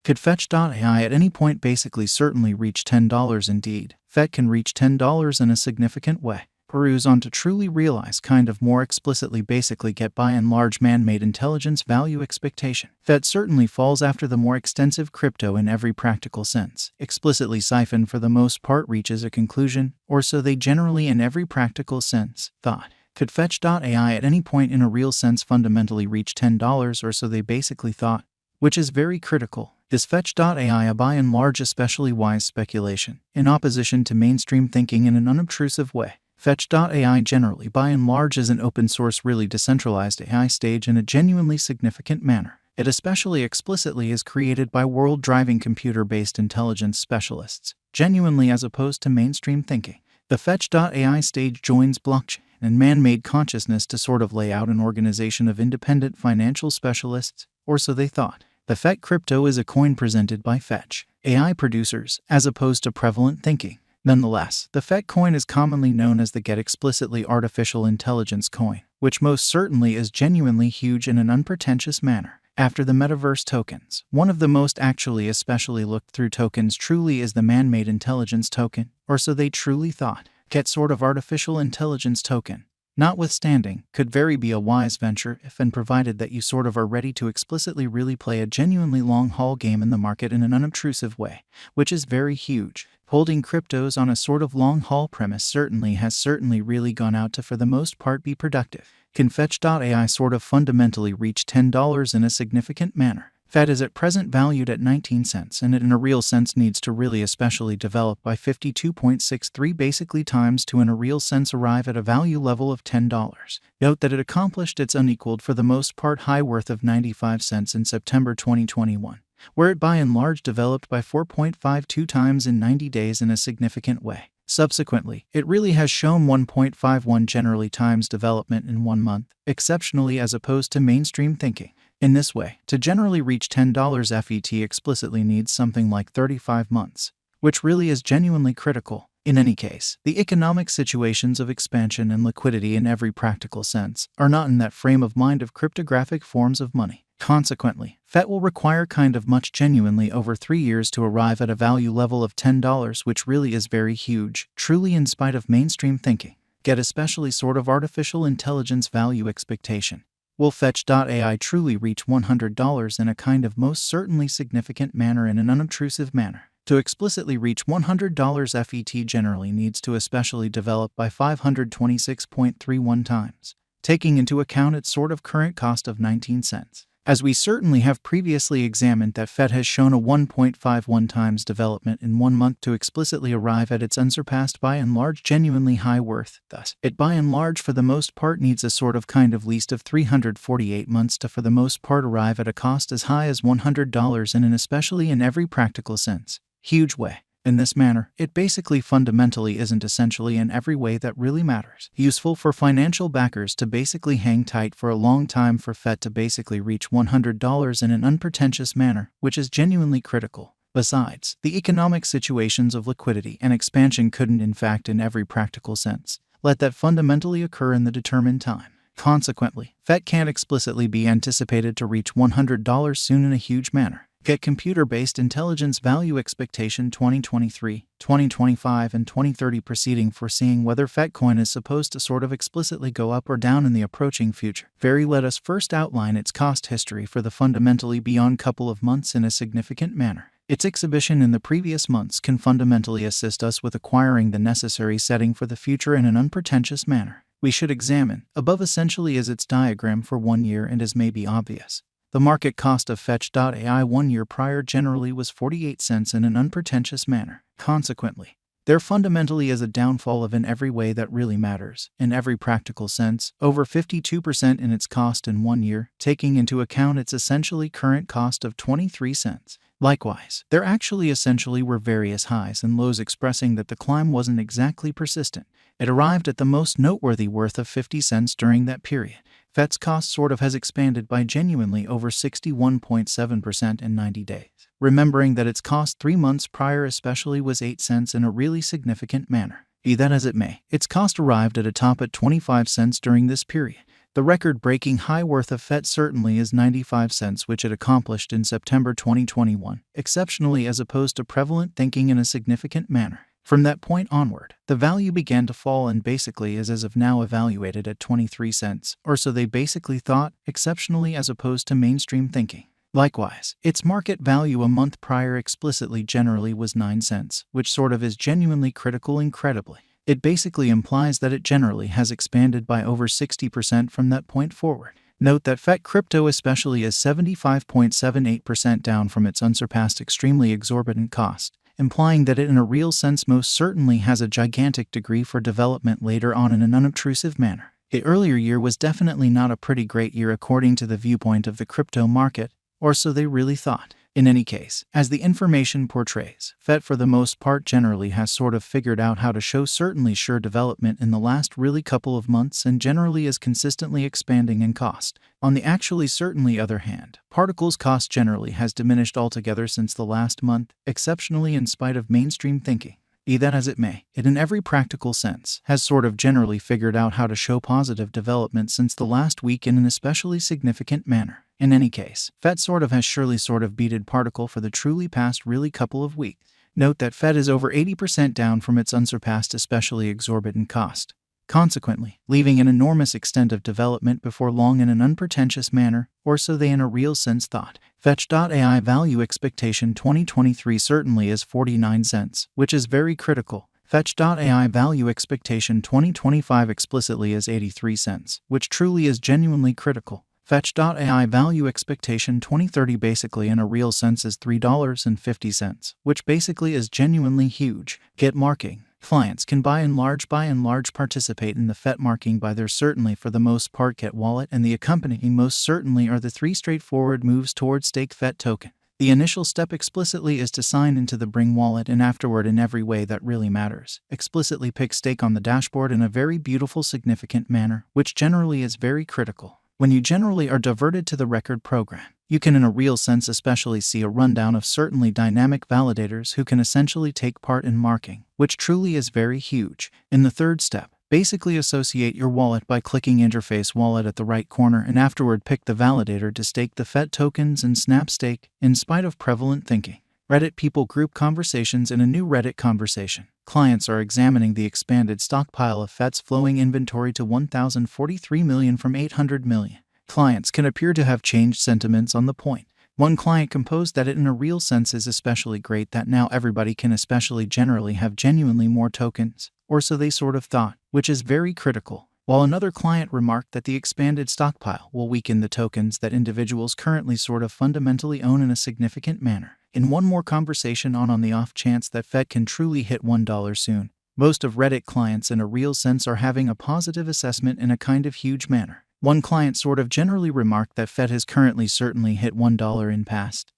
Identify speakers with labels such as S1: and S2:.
S1: Could Fetch.ai at any point basically certainly reach $10? Indeed, FET can reach $10 in a significant way. Peruse on to truly realize kind of more explicitly basically get by and large man-made intelligence value expectation. FET certainly falls after the more extensive crypto in every practical sense. Explicitly siphon for the most part reaches a conclusion, or so they generally in every practical sense thought. Could Fetch.ai at any point in a real sense fundamentally reach $10 or so they basically thought? Which is very critical. Is Fetch.ai a by and large especially wise speculation, in opposition to mainstream thinking in an unobtrusive way? Fetch.ai generally by and large is an open source really decentralized AI stage in a genuinely significant manner. It especially explicitly is created by world-driving computer-based intelligence specialists, genuinely as opposed to mainstream thinking. The Fetch.ai stage joins blockchain and man-made consciousness to sort of lay out an organization of independent financial specialists, or so they thought. The FET crypto is a coin presented by Fetch AI producers, as opposed to prevalent thinking. Nonetheless, the FET coin is commonly known as the Get Explicitly Artificial Intelligence coin, which most certainly is genuinely huge in an unpretentious manner. After the metaverse tokens, one of the most actually especially looked through tokens truly is the man-made intelligence token, or so they truly thought. Get sort of artificial intelligence token, notwithstanding, could very be a wise venture if and provided that you sort of are ready to explicitly really play a genuinely long-haul game in the market in an unobtrusive way, which is very huge. Holding cryptos on a sort of long-haul premise has certainly really gone out to for the most part be productive. Can Fetch.ai sort of fundamentally reach $10 in a significant manner? FET is at present valued at 19 cents and it in a real sense needs to really especially develop by 52.63 basically times to in a real sense arrive at a value level of $10. Note that it accomplished its unequaled for the most part high worth of 95 cents in September 2021. Where it by and large developed by 4.52 times in 90 days in a significant way. Subsequently, it really has shown 1.51 generally times development in 1 month, exceptionally as opposed to mainstream thinking. In this way, to generally reach $10 FET explicitly needs something like 35 months, which really is genuinely critical. In any case, the economic situations of expansion and liquidity in every practical sense are not in that frame of mind of cryptographic forms of money. Consequently, FET will require kind of much genuinely over 3 years to arrive at a value level of $10, which really is very huge, truly in spite of mainstream thinking. Get especially sort of artificial intelligence value expectation. Will Fetch.ai truly reach $100 in a kind of most certainly significant manner in an unobtrusive manner? To explicitly reach $100 FET generally needs to especially develop by 526.31 times, taking into account its sort of current cost of 19 cents. As we certainly have previously examined that FET has shown a 1.51 times development in 1 month to explicitly arrive at its unsurpassed by and large genuinely high worth. Thus, it by and large for the most part needs a sort of kind of least of 348 months to for the most part arrive at a cost as high as $100 in an especially in every practical sense huge way. In this manner, it basically fundamentally isn't essentially in every way that really matters. Useful for financial backers to basically hang tight for a long time for FET to basically reach $100 in an unpretentious manner, which is genuinely critical. Besides, the economic situations of liquidity and expansion couldn't in fact in every practical sense let that fundamentally occur in the determined time. Consequently, FET can't explicitly be anticipated to reach $100 soon in a huge manner. Get Computer-Based Intelligence Value Expectation 2023, 2025, and 2030 proceeding foreseeing whether FETcoin is supposed to sort of explicitly go up or down in the approaching future. Let us first outline its cost history for the fundamentally beyond couple of months in a significant manner. Its exhibition in the previous months can fundamentally assist us with acquiring the necessary setting for the future in an unpretentious manner. We should examine, above essentially is its diagram for 1 year and as may be obvious. The market cost of Fetch.ai 1 year prior generally was 48 cents in an unpretentious manner. Consequently, there fundamentally is a downfall of in every way that really matters, in every practical sense, over 52% in its cost in 1 year, taking into account its essentially current cost of 23 cents. Likewise, there actually essentially were various highs and lows expressing that the climb wasn't exactly persistent. It arrived at the most noteworthy worth of 50 cents during that period. FET's cost sort of has expanded by genuinely over 61.7% in 90 days. Remembering that its cost 3 months prior especially was 8 cents in a really significant manner. Be that as it may, its cost arrived at a top at 25 cents during this period. The record-breaking high worth of FET certainly is 95 cents, which it accomplished in September 2021, exceptionally as opposed to prevalent thinking in a significant manner. From that point onward, the value began to fall and basically is as of now evaluated at 23 cents, or so they basically thought, exceptionally as opposed to mainstream thinking. Likewise, its market value a month prior explicitly generally was 9 cents, which sort of is genuinely critical incredibly. It basically implies that it generally has expanded by over 60% from that point forward. Note that FET crypto especially is 75.78% down from its unsurpassed extremely exorbitant cost, implying that it in a real sense most certainly has a gigantic degree for development later on in an unobtrusive manner. The earlier year was definitely not a pretty great year according to the viewpoint of the crypto market, or so they really thought. In any case, as the information portrays, FET for the most part generally has sort of figured out how to show certainly sure development in the last really couple of months and generally is consistently expanding in cost. On the actually certainly other hand, particles cost generally has diminished altogether since the last month, exceptionally in spite of mainstream thinking. Be that as it may, it in every practical sense has sort of generally figured out how to show positive development since the last week in an especially significant manner. In any case, FET sort of has surely sort of beated particle for the truly past really couple of weeks. Note that FET is over 80% down from its unsurpassed especially exorbitant cost, consequently leaving an enormous extent of development before long in an unpretentious manner, or so they in a real sense thought. Fetch.ai value expectation 2023 certainly is 49 cents, which is very critical. Fetch.ai value expectation 2025 explicitly is 83 cents, which truly is genuinely critical. Fetch.ai value expectation 2030 basically in a real sense is $3.50, which basically is genuinely huge. Get marking. Clients can by and large participate in the FET marking by their certainly for the most part get wallet, and the accompanying most certainly are the three straightforward moves towards stake FET token. The initial step explicitly is to sign into the Bring wallet and afterward in every way that really matters, explicitly pick stake on the dashboard in a very beautiful significant manner, which generally is very critical. When you generally are diverted to the record program, you can in a real sense especially see a rundown of certainly dynamic validators who can essentially take part in marking, which truly is very huge. In the third step, basically associate your wallet by clicking Interface Wallet at the right corner and afterward pick the validator to stake the FET tokens and snap stake, in spite of prevalent thinking. Reddit people group conversations in a new Reddit conversation. Clients are examining the expanded stockpile of FET's flowing inventory to 1,043 million from 800 million. Clients can appear to have changed sentiments on the point. One client composed that it in a real sense is especially great that now everybody can especially generally have genuinely more tokens, or so they sort of thought, which is very critical. While another client remarked that the expanded stockpile will weaken the tokens that individuals currently sort of fundamentally own in a significant manner. In one more conversation on the off chance that FET can truly hit $1 soon, most of Reddit clients in a real sense are having a positive assessment in a kind of huge manner. One client sort of generally remarked that FET has currently certainly hit $1 in past,